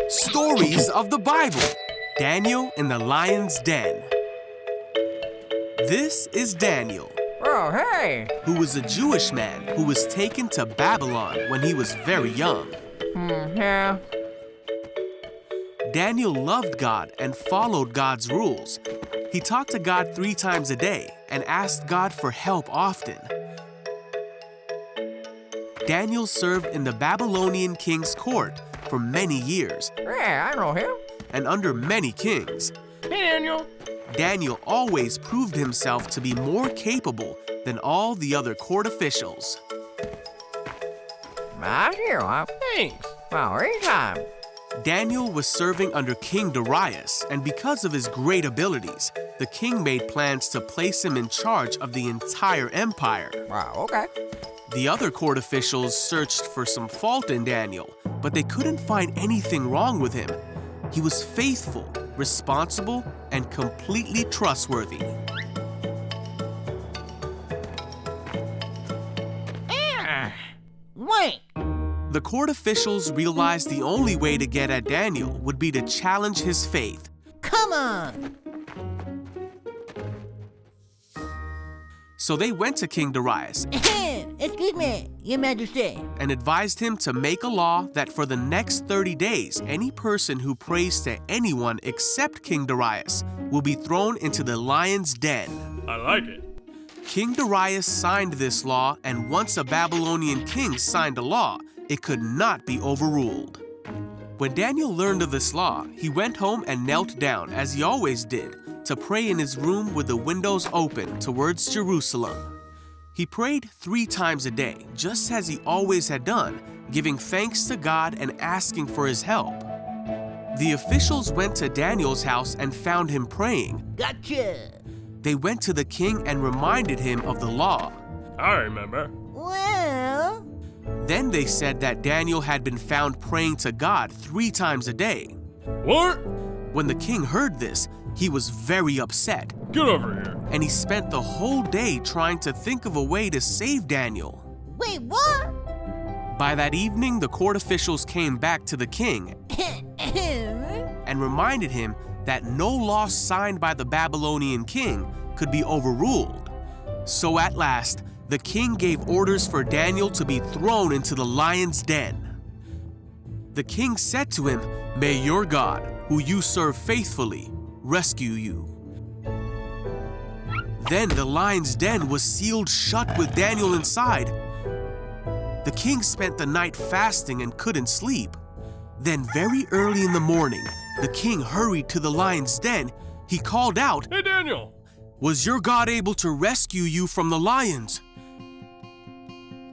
Stories of the Bible. Daniel in the Lion's Den. This is Daniel. Oh, hey! Who was a Jewish man who was taken to Babylon when he was very young. Yeah. Daniel loved God and followed God's rules. He talked to God 3 times a day and asked God for help often. Daniel served in the Babylonian king's court for many years Yeah, I know him. and under many kings. Hey, Daniel. Daniel always proved himself to be more capable than all the other court officials. Thanks. Well, anytime. Daniel was serving under King Darius, and because of his great abilities, the king made plans to place him in charge of the entire empire. Wow, okay. The other court officials searched for some fault in Daniel, but they couldn't find anything wrong with him. He was faithful, responsible, and completely trustworthy. Wait. The court officials realized the only way to get at Daniel would be to challenge his faith. Come on. So they went to King Darius Excuse me, Your Majesty. and advised him to make a law that for the next 30 days, any person who prays to anyone except King Darius will be thrown into the lion's den. I like it. King Darius signed this law, and once a Babylonian king signed a law, it could not be overruled. When Daniel learned of this law, he went home and knelt down, as he always did, to pray in his room with the windows open towards Jerusalem. He prayed 3 times a day, just as he always had done, giving thanks to God and asking for his help. The officials went to Daniel's house and found him praying. Gotcha. They went to the king and reminded him of the law. I remember. Well, Then they said that Daniel had been found praying to God 3 times a day. What? When the king heard this, he was very upset, Get over here. and he spent the whole day trying to think of a way to save Daniel. wait, what? By that evening, the court officials came back to the king and reminded him that no law signed by the Babylonian king could be overruled. So at last, the king gave orders for Daniel to be thrown into the lion's den. The king said to him, "May your God, who you serve faithfully, rescue you." Then the lion's den was sealed shut with Daniel inside. The king spent the night fasting and couldn't sleep. Then very early in the morning, the king hurried to the lion's den. He called out, Hey, Daniel. "Was your God able to rescue you from the lions?"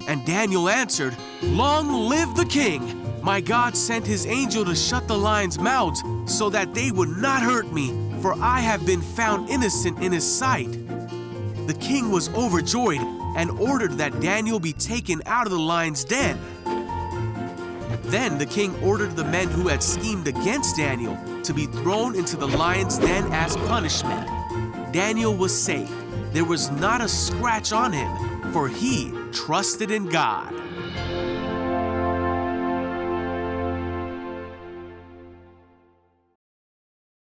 And Daniel answered, "Long live the king! My God sent his angel to shut the lions' mouths so that they would not hurt me, for I have been found innocent in his sight." The king was overjoyed and ordered that Daniel be taken out of the lion's den. Then the king ordered the men who had schemed against Daniel to be thrown into the lion's den as punishment. Daniel was safe. There was not a scratch on him, for he trusted in God.